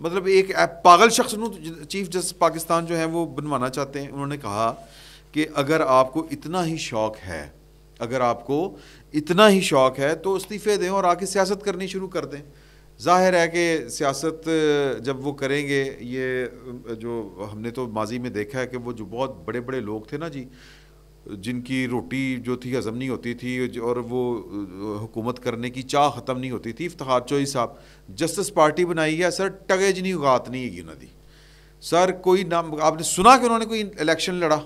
مطلب ایک پاگل شخص نو چیف جسٹس پاکستان جو ہیں وہ بنوانا چاہتے ہیں. انہوں نے کہا کہ اگر آپ کو اتنا ہی شوق ہے، اگر آپ کو اتنا ہی شوق ہے تو استعفے دیں اور آ کے سیاست کرنی شروع کر دیں. ظاہر ہے کہ سیاست جب وہ کریں گے، یہ جو ہم نے تو ماضی میں دیکھا ہے کہ وہ جو بہت بڑے بڑے لوگ تھے نا جی، جن کی روٹی جو تھی ہضم نہیں ہوتی تھی اور وہ حکومت کرنے کی چاہ ختم نہیں ہوتی تھی. افتخار چوہی صاحب جسٹس پارٹی بنائی ہے سر، ٹگے جنی اوقات نہیں ہے انہوں دی سر. کوئی نام آپ نے سنا کہ انہوں نے کوئی الیکشن لڑا؟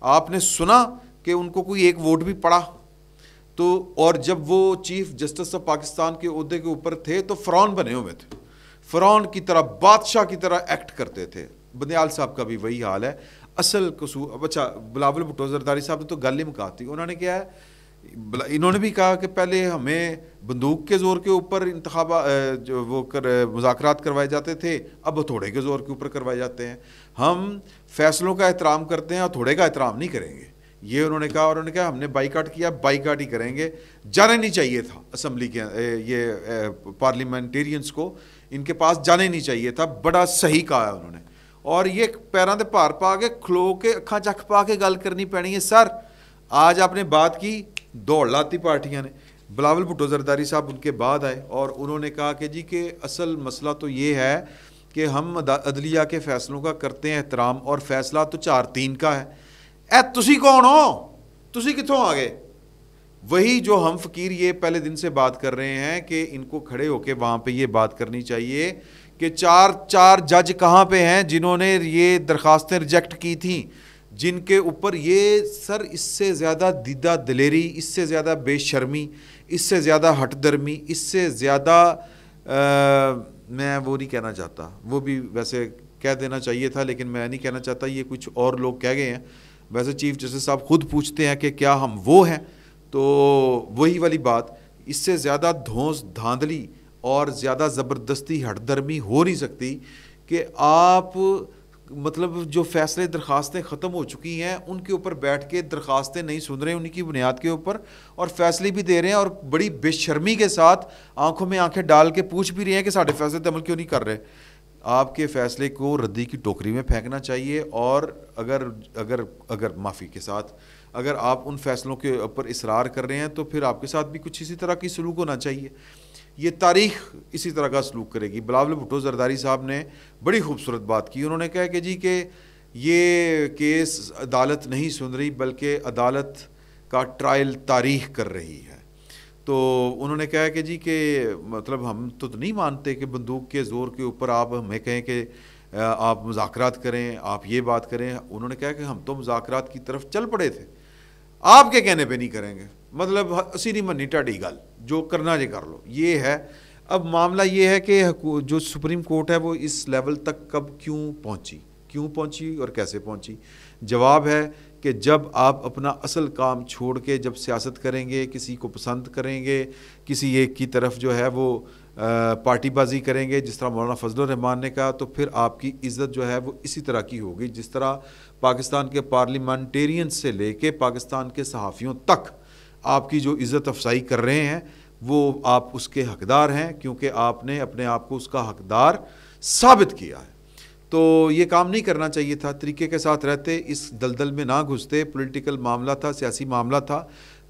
آپ نے سنا کہ ان کو کوئی ایک ووٹ بھی پڑا؟ تو اور جب وہ چیف جسٹس آف پاکستان کے عہدے کے اوپر تھے تو فرعون بنے ہوئے تھے، فرعون کی طرح، بادشاہ کی طرح ایکٹ کرتے تھے. بندیال صاحب کا بھی وہی حال ہے. اصل قصور اچھا بلاول بھٹو زرداری صاحب نے تو گل ہی مکاتی. انہوں نے کیا ہے، انہوں نے بھی کہا کہ پہلے ہمیں بندوق کے زور کے اوپر جو وہ مذاکرات کروائے جاتے تھے، اب ہتھوڑے کے زور کے اوپر کروائے جاتے ہیں. ہم فیصلوں کا احترام کرتے ہیں، ہتھوڑے کا احترام نہیں کریں گے، یہ انہوں نے کہا. اور انہوں نے کہا ہم نے بائیکاٹ کیا، بائیکاٹ ہی کریں گے. جانے نہیں چاہیے تھا اسمبلی کے، یہ پارلیمنٹیرینس کو ان کے پاس جانے نہیں چاہیے تھا. بڑا صحیح کہا ہے انہوں نے. اور یہ پیراں دے بھار پا کے کھلو کے اکھاں چکھ پا کے گل کرنی پینی ہے. سر آج آپ نے بات کی، دوڑ لاتی پارٹیاں نے. بلاول بھٹو زرداری صاحب ان کے بعد آئے اور انہوں نے کہا کہ جی کہ اصل مسئلہ تو یہ ہے کہ ہم عدلیہ کے فیصلوں کا کرتے ہیں احترام، اور فیصلہ تو 4-3 کا ہے. تسی کون ہو؟ تسی کتوں آ گئے؟ وہی جو ہم فقیر یہ پہلے دن سے بات کر رہے ہیں کہ ان کو کھڑے ہو کے وہاں پہ یہ بات کرنی چاہیے کہ 4 جج کہاں پہ ہیں جنہوں نے یہ درخواستیں ریجیکٹ کی تھیں، جن کے اوپر یہ سر اس سے زیادہ دیدہ دلیری، اس سے زیادہ بے شرمی، اس سے زیادہ ہٹ درمی، اس سے زیادہ میں وہ نہیں کہنا چاہتا، وہ بھی ویسے کہہ دینا چاہیے تھا لیکن میں نہیں کہنا چاہتا، یہ کچھ اور لوگ کہہ گئے ہیں. ویسے چیف جسٹس صاحب خود پوچھتے ہیں کہ کیا ہم وہ ہیں، تو وہی والی بات. اس سے زیادہ دھونس دھاندلی اور زیادہ زبردستی ہٹ درمی ہو نہیں سکتی کہ آپ مطلب جو فیصلے درخواستیں ختم ہو چکی ہیں ان کے اوپر بیٹھ کے درخواستیں نہیں سن رہے ان کی بنیاد کے اوپر، اور فیصلے بھی دے رہے ہیں اور بڑی بے شرمی کے ساتھ آنکھوں میں آنکھیں ڈال کے پوچھ بھی رہے ہیں کہ ساڑھے فیصلے تے عمل کیوں نہیں کر رہے. آپ کے فیصلے کو ردی کی ٹوکری میں پھینکنا چاہیے. اور اگر معافی کے ساتھ اگر آپ ان فیصلوں کے اوپر اصرار کر رہے ہیں تو پھر آپ کے ساتھ بھی کچھ اسی طرح کی سلوک ہونا چاہیے. یہ تاریخ اسی طرح کا سلوک کرے گی. بلاول بھٹو زرداری صاحب نے بڑی خوبصورت بات کی. انہوں نے کہا کہ جی کہ یہ کیس عدالت نہیں سن رہی بلکہ عدالت کا ٹرائل تاریخ کر رہی ہے. تو انہوں نے کہا کہ جی کہ مطلب ہم تو نہیں مانتے کہ بندوق کے زور کے اوپر آپ ہمیں کہیں کہ آپ مذاکرات کریں، آپ یہ بات کریں. انہوں نے کہا کہ ہم تو مذاکرات کی طرف چل پڑے تھے، آپ کے کہنے پہ نہیں کریں گے. مطلب اسی نہیں منی ٹاڈی گل، جو کرنا جی کر لو. یہ ہے اب معاملہ. یہ ہے کہ جو سپریم کورٹ ہے وہ اس لیول تک کب کیوں پہنچی اور کیسے پہنچی. جواب ہے کہ جب آپ اپنا اصل کام چھوڑ کے جب سیاست کریں گے، کسی کو پسند کریں گے، کسی ایک کی طرف جو ہے وہ پارٹی بازی کریں گے جس طرح مولانا فضل الرحمان نے کہا، تو پھر آپ کی عزت جو ہے وہ اسی طرح کی ہوگی جس طرح پاکستان کے پارلیمنٹیرین سے لے کے پاکستان کے صحافیوں تک آپ کی جو عزت افزائی کر رہے ہیں وہ آپ اس کے حقدار ہیں، کیونکہ آپ نے اپنے آپ کو اس کا حقدار ثابت کیا ہے. تو یہ کام نہیں کرنا چاہیے تھا. طریقے کے ساتھ رہتے، اس دلدل میں نہ گھستے. پولیٹیکل معاملہ تھا، سیاسی معاملہ تھا،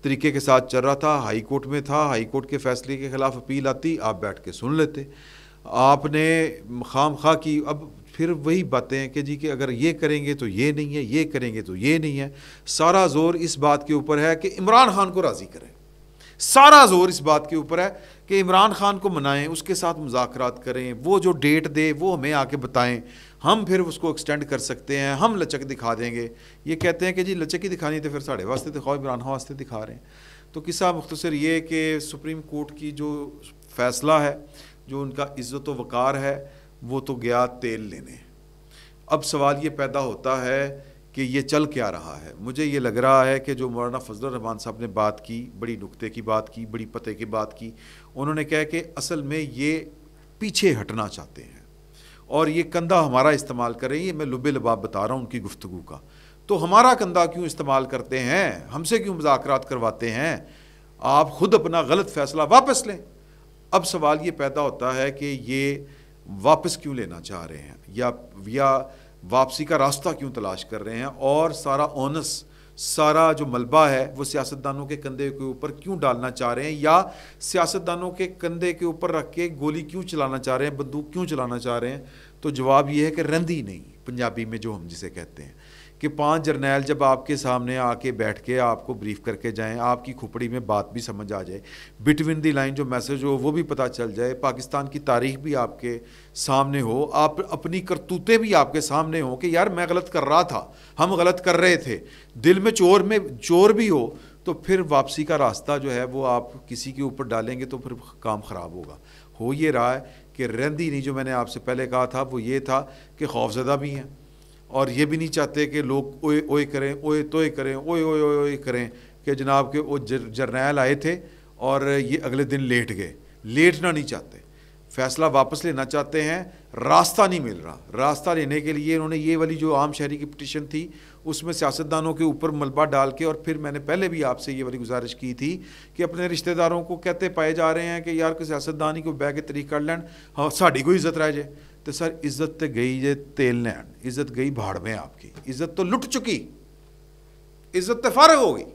طریقے کے ساتھ چل رہا تھا. ہائی کورٹ میں تھا، ہائی کورٹ کے فیصلے کے خلاف اپیل آتی، آپ بیٹھ کے سن لیتے. آپ نے خام خواہ کی. اب پھر وہی باتیں ہیں کہ جی کہ اگر یہ کریں گے تو یہ نہیں ہے، یہ کریں گے تو یہ نہیں ہے. سارا زور اس بات کے اوپر ہے کہ عمران خان کو راضی کریں. سارا زور اس بات کے اوپر ہے کہ عمران خان کو منائیں، اس کے ساتھ مذاکرات کریں، وہ جو ڈیٹ دے وہ ہمیں آ کے بتائیں، ہم پھر اس کو ایکسٹینڈ کر سکتے ہیں، ہم لچک دکھا دیں گے. یہ کہتے ہیں کہ جی لچک ہی دکھانی تو پھر ساڑھے واسطے دکھاؤ، عمران خان واسطے دکھا رہے ہیں. تو قصہ مختصر یہ کہ سپریم کورٹ کی جو فیصلہ ہے، جو ان کا عزت و وقار ہے، وہ تو گیا تیل لینے. اب سوال یہ پیدا ہوتا ہے کہ یہ چل کیا رہا ہے. مجھے یہ لگ رہا ہے کہ جو مولانا فضل الرحمان صاحب نے بات کی، بڑی نکتے کی بات کی، بڑی پتے کی بات کی. انہوں نے کہا کہ اصل میں یہ پیچھے ہٹنا چاہتے ہیں اور یہ کندھا ہمارا استعمال کر رہے ہیں. یہ میں لب لباب بتا رہا ہوں ان کی گفتگو کا. تو ہمارا کندھا کیوں استعمال کرتے ہیں؟ ہم سے کیوں مذاکرات کرواتے ہیں؟ آپ خود اپنا غلط فیصلہ واپس لیں. اب سوال یہ پیدا ہوتا ہے کہ یہ واپس کیوں لینا چاہ رہے ہیں یا واپسی کا راستہ کیوں تلاش کر رہے ہیں, اور سارا اونس, سارا جو ملبہ ہے وہ سیاستدانوں کے کندھے کے اوپر کیوں ڈالنا چاہ رہے ہیں, یا سیاستدانوں کے کندھے کے اوپر رکھ کے گولی کیوں چلانا چاہ رہے ہیں, بندوق کیوں چلانا چاہ رہے ہیں. تو جواب یہ ہے کہ رندی نہیں, پنجابی میں جو ہم جسے کہتے ہیں, کہ 5 جرنیل جب آپ کے سامنے آ کے بیٹھ کے آپ کو بریف کر کے جائیں, آپ کی کھوپڑی میں بات بھی سمجھ آ جائے, بٹوین دی لائن جو میسج ہو وہ بھی پتہ چل جائے, پاکستان کی تاریخ بھی آپ کے سامنے ہو, آپ اپنی کرتوتیں بھی آپ کے سامنے ہوں کہ یار میں غلط کر رہا تھا, ہم غلط کر رہے تھے, دل میں چور بھی ہو, تو پھر واپسی کا راستہ جو ہے وہ آپ کسی کے اوپر ڈالیں گے تو پھر کام خراب ہوگا. ہو یہ رہا ہے کہ رہندی نہیں, جو میں نے آپ سے پہلے کہا تھا وہ یہ تھا کہ خوفزدہ بھی ہیں, اور یہ بھی نہیں چاہتے کہ لوگ اوئے اوئے کریں, اوئے توئے کریں, اوئے اوئے اوئے اوئے کریں کہ جناب کہ وہ جرنیل آئے تھے اور یہ اگلے دن لیٹ گئے. لیٹنا نہیں چاہتے, فیصلہ واپس لینا چاہتے ہیں, راستہ نہیں مل رہا. راستہ لینے کے لیے انہوں نے یہ والی جو عام شہری کی پٹیشن تھی اس میں سیاستدانوں کے اوپر ملبہ ڈال کے, اور پھر میں نے پہلے بھی آپ سے یہ والی گزارش کی تھی کہ اپنے رشتہ داروں کو کہتے پائے جا رہے ہیں کہ یار کوئی سیاستدان ہی کوئی بہ کے طریق کر لین, ہاں ساڑی کوئی عزت رہ جائے. تو سر عزت تے گئی جے تیل لین, عزت گئی بھاڑ میں, آپ کی عزت تو لٹ چکی, عزت تے فارغ ہو گئی.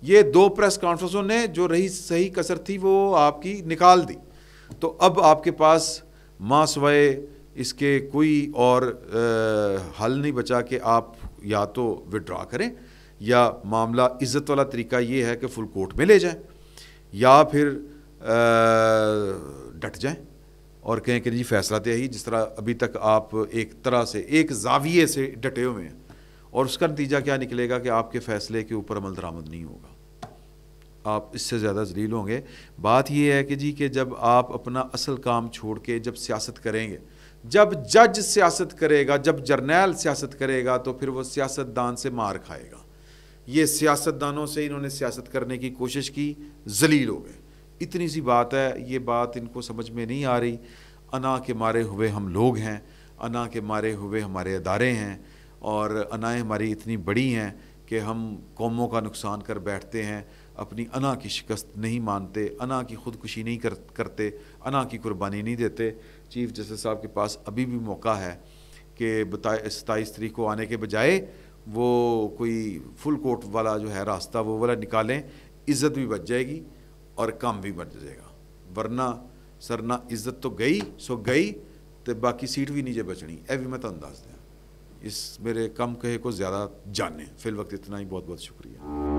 یہ 2 پریس کانفرنسوں نے جو رہی صحیح کسر تھی وہ آپ کی نکال دی. تو اب آپ کے پاس ماں سوائے اس کے کوئی اور حل نہیں بچا کہ آپ یا تو وڈرا کریں, یا معاملہ عزت والا طریقہ یہ ہے کہ فل کورٹ میں لے جائیں, یا پھر ڈٹ جائیں اور کہیں کہ جی فیصلہ تو یہی, جس طرح ابھی تک آپ ایک طرح سے ایک زاویے سے ڈٹے ہوئے ہیں, اور اس کا نتیجہ کیا نکلے گا کہ آپ کے فیصلے کے اوپر عمل درآمد نہیں ہوگا, آپ اس سے زیادہ ذلیل ہوں گے. بات یہ ہے کہ جی کہ جب آپ اپنا اصل کام چھوڑ کے جب سیاست کریں گے, جب جج سیاست کرے گا, جب جرنیل سیاست کرے گا, تو پھر وہ سیاستدان سے مار کھائے گا. یہ سیاستدانوں سے انہوں نے سیاست کرنے کی کوشش کی, ذلیل ہو گئے. اتنی سی بات ہے, یہ بات ان کو سمجھ میں نہیں آ رہی. انا کے مارے ہوئے ہم لوگ ہیں, انا کے مارے ہوئے ہمارے ادارے ہیں, اور انائیں ہماری اتنی بڑی ہیں کہ ہم قوموں کا نقصان کر بیٹھتے ہیں, اپنی انا کی شکست نہیں مانتے, انا کی خودکشی نہیں کرتے, انا کی قربانی نہیں دیتے. چیف جسٹس صاحب کے پاس ابھی بھی موقع ہے کہ 27 تاریخ کو آنے کے بجائے وہ کوئی فل کورٹ والا جو ہے راستہ وہ والا نکالیں, عزت بھی بچ جائے گی اور کام بھی بچ جائے گا. ورنہ سرنا عزت تو گئی سو گئی, تو باقی سیٹ بھی نیچے بچنی. اے بھی میں تو انداز دیں, اس میرے کم کہے کو زیادہ جانیں. فی الوقت اتنا ہی, بہت بہت شکریہ.